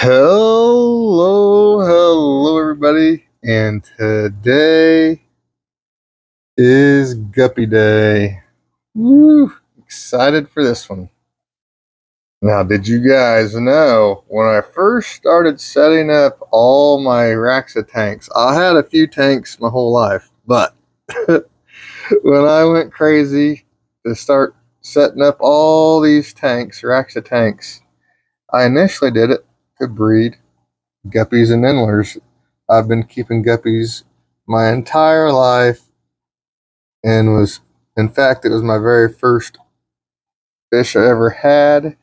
Hello, everybody, and today is Guppy Day. Woo! Excited for this one. Now, did you guys know when I first started setting up all my racks of tanks? I had a few tanks my whole life, but when I went crazy to start setting up all these tanks, racks of tanks, I initially did it to breed guppies and endlers. I've been keeping guppies my entire life and in fact, it was my very first fish I ever had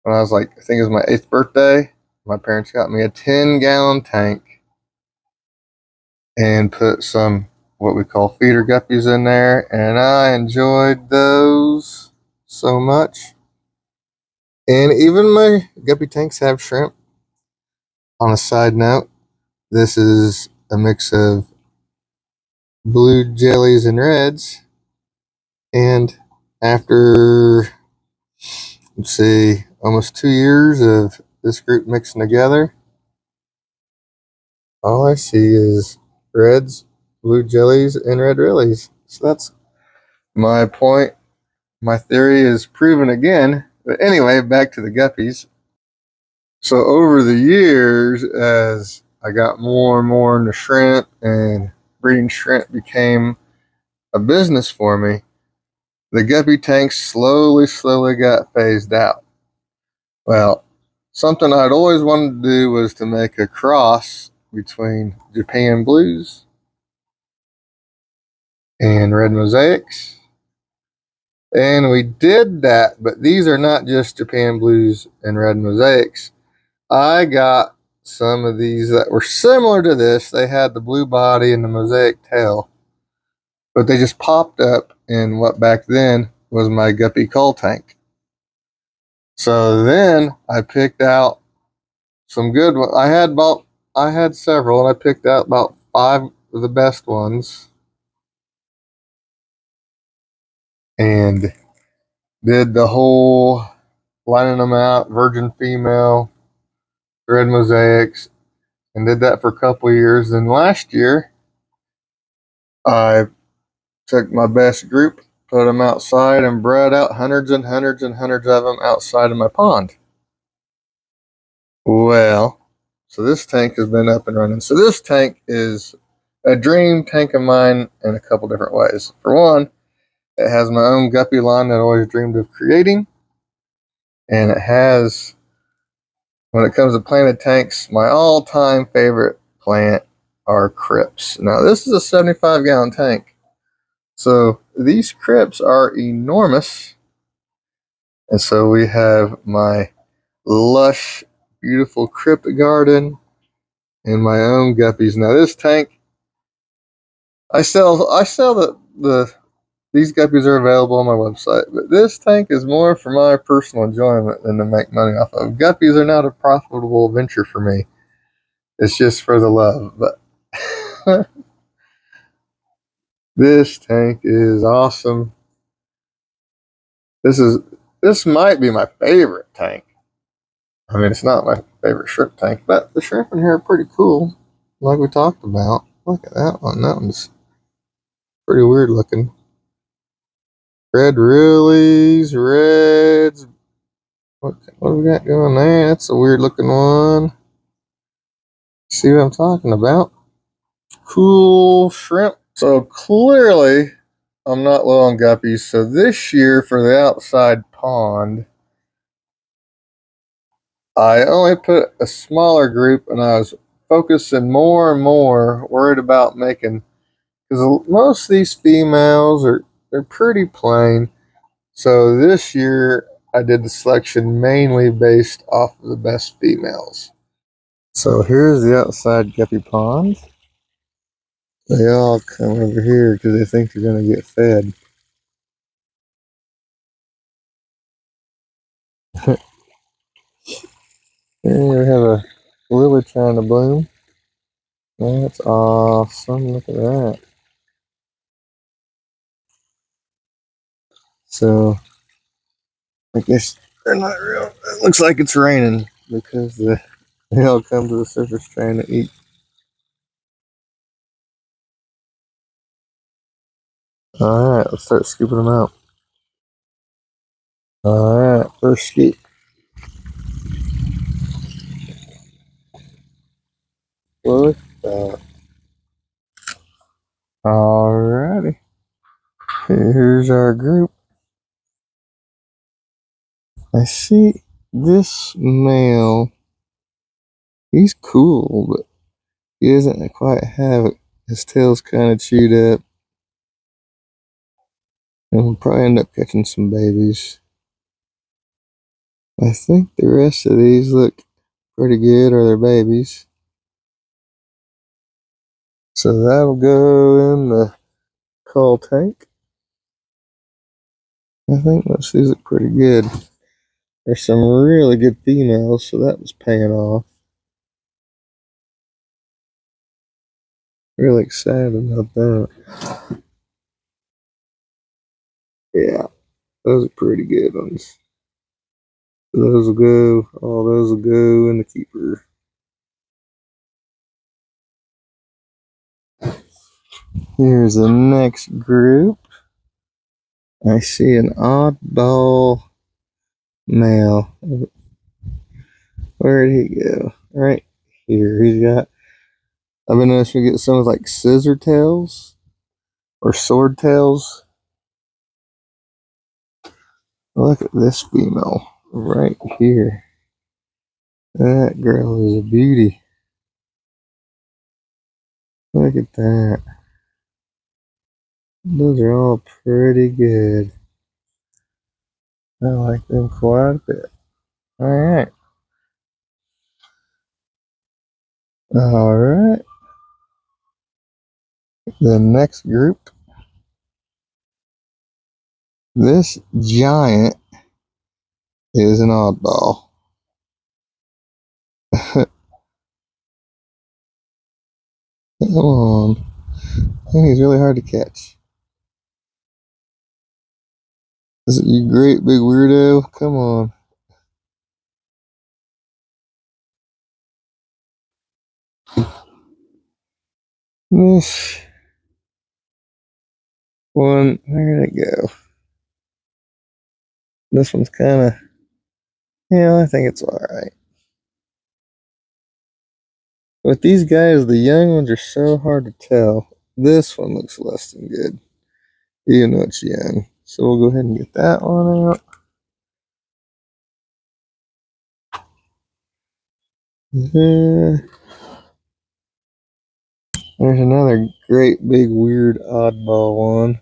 when I was like, I think it was my 8th birthday. My parents got me a 10-gallon tank and put some what we call feeder guppies in there, and I enjoyed those so much. And even my guppy tanks have shrimp. On a side note, this is a mix of blue jellies and reds. And after, let's see, almost 2 years of this group mixing together, all I see is reds, blue jellies, and red reallys. So that's my point. My theory is proven again. But anyway, back to the guppies. So over the years, as I got more and more into shrimp and breeding shrimp became a business for me, the guppy tanks slowly got phased out. Well, something I'd always wanted to do was to make a cross between Japan blues and red mosaics. And we did that, but these are not just Japan blues and red mosaics. I got some of these that were similar to this. They had the blue body and the mosaic tail, but they just popped up in what back then was my guppy cull tank. So then I picked out some good ones. I had several, and I picked out about 5 of the best ones, and did the whole lining them out, virgin female, red mosaics, and did that for a couple of years. Then last year, I took my best group, put them outside, and bred out hundreds and hundreds and hundreds of them outside of my pond. Well, so this tank has been up and running. So this tank is a dream tank of mine in a couple different ways. For one, it has my own guppy line that I always dreamed of creating. And it has, when it comes to planted tanks, my all-time favorite plant are crypts. Now, this is a 75-gallon tank. So these crypts are enormous. And so we have my lush, beautiful crypt garden and my own guppies. Now this tank, I sell these guppies are available on my website, but this tank is more for my personal enjoyment than to make money off of. Guppies are not a profitable venture for me. It's just for the love. But this tank is awesome. This might be my favorite tank. I mean, it's not my favorite shrimp tank, but the shrimp in here are pretty cool, like we talked about. Look at that one. That one's pretty weird looking. Red reallys, reds. What do we got going there? That's a weird looking one. See what I'm talking about? Cool shrimp. So clearly, I'm not low on guppies. So this year for the outside pond, I only put a smaller group, and I was focusing more and more, worried about making, because most of these females they're pretty plain. So this year I did the selection mainly based off of the best females. So here's the outside guppy pond. They all come over here because they think they're going to get fed. Here we have a lily trying to bloom. That's awesome. Look at that. So I guess they're not real. It looks like it's raining because the They all come to the surface trying to eat. Alright, let's start scooping them out. Alright, first scoop. Look at that. Alrighty. Here's our group. I see this male. He's cool, but he doesn't quite have it. His tail's kind of chewed up. And we'll probably end up catching some babies. I think the rest of these look pretty good, or they're babies. So that'll go in the call tank. I think most of these look pretty good. There's some really good females, so that was paying off. Really excited about that. Yeah, those are pretty good ones. Those will go, all those will go in the keeper. Here's the next group. I see an oddball male. Where'd he go? Right here. I've been noticing we get some with like scissor tails or sword tails. Look at this female right here. That girl is a beauty. Look at that. Those are all pretty good. I like them quite a bit. Alright. Alright. The next group. This giant is an oddball. Come on. And he's really hard to catch. Is it you great big weirdo? Come on. This one, where did it go? This one's kind of, yeah, I think it's alright. With these guys, the young ones are so hard to tell. This one looks less than good, even though it's young. So we'll go ahead and get that one out. There's another great big weird oddball one.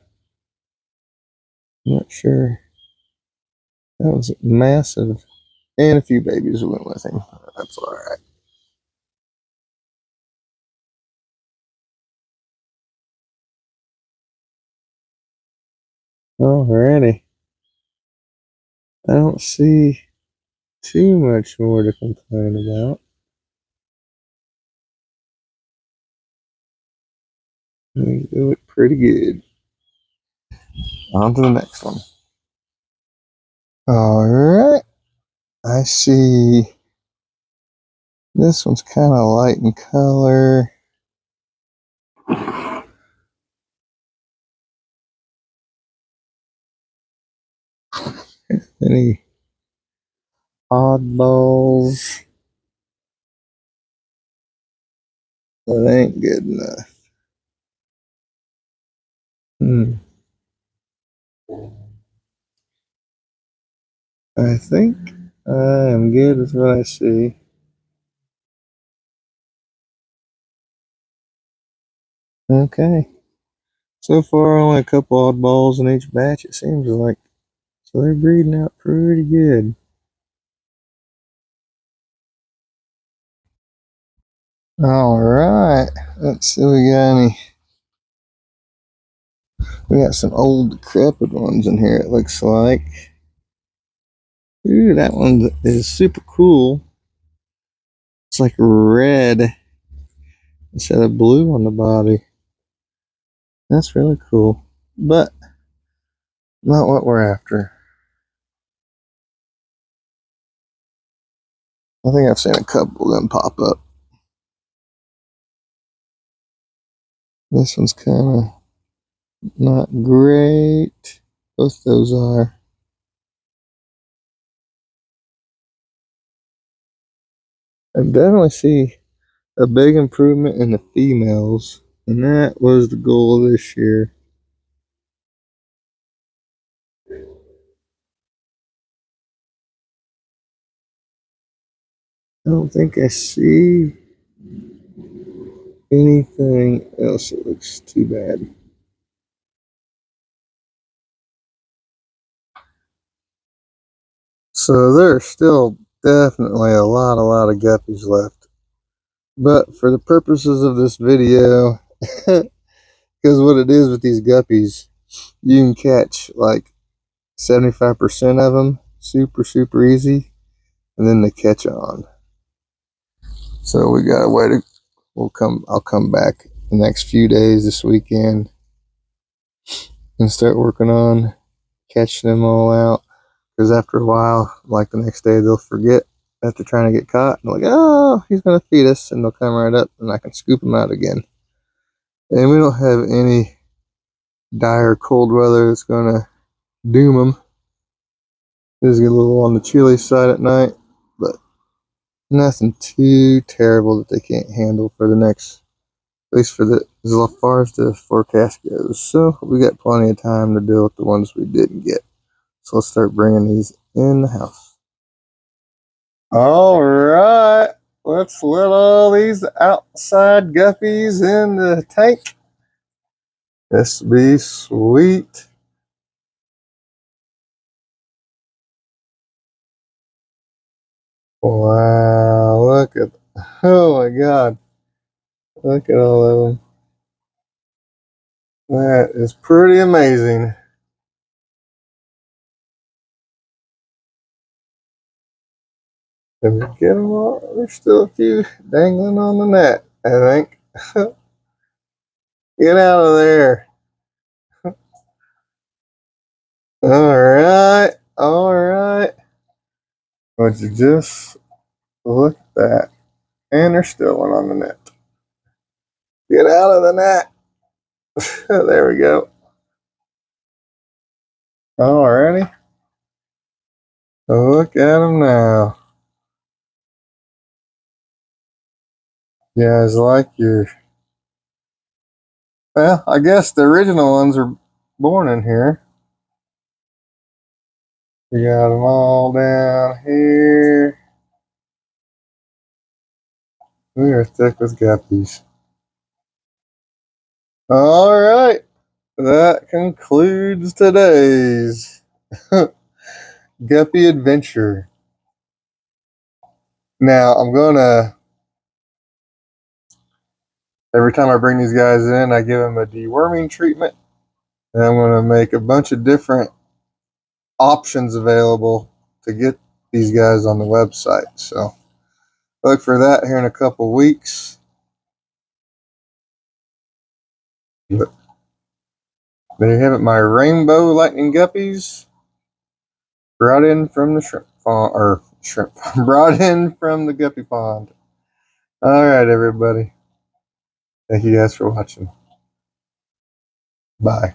I'm not sure. That was massive. And a few babies went with him. That's alright. Alrighty. I don't see too much more to complain about. They do it pretty good. On to the next one. Alright. I see this one's kind of light in color. Any oddballs? That ain't good enough. I think I am good with what I see. Okay. So far, only a couple oddballs in each batch, it seems like. So they're breeding out pretty good. Alright. Let's see we got any. We got some old decrepit ones in here, it looks like. Ooh, that one is super cool. It's like red instead of blue on the body. That's really cool. But not what we're after. I think I've seen a couple of them pop up. This one's kind of not great. Both those are. I definitely see a big improvement in the females, and that was the goal of this year. I don't think I see anything else that looks too bad. So there's still definitely a lot of guppies left. But for the purposes of this video, because what it is with these guppies, you can catch like 75% of them super easy, and then they catch on. So we got a way to. I'll come back the next few days this weekend and start working on catching them all out. Because after a while, like the next day, they'll forget that they're trying to get caught. And they're like, oh, he's going to feed us. And they'll come right up and I can scoop them out again. And we don't have any dire cold weather that's going to doom them. Just get a little on the chilly side at night. But nothing too terrible that they can't handle for the next, at least for the as far as the forecast goes. So we got plenty of time to deal with the ones we didn't get. So let's start bringing these in the house. All right, let's let all these outside guppies in the tank. This be sweet. Wow, look at, oh my God, look at all of them. That is pretty amazing. Did we get them all? There's still a few dangling on the net, I think. Get out of there. All right. Would you just look at that? And there's still one on the net. Get out of the net. There we go. Alrighty. Look at them now. You guys like your... Well, I guess the original ones are born in here. We got them all down here. We are thick with guppies. Alright. That concludes today's Guppy adventure. Now, I'm going to... Every time I bring these guys in, I give them a deworming treatment. And I'm going to make a bunch of different options available to get these guys on the website. So look for that here in a couple weeks. But there you have it, my rainbow lightning guppies brought in from the shrimp pond, or shrimp brought in from the guppy pond. All right, everybody. Thank you guys for watching. Bye.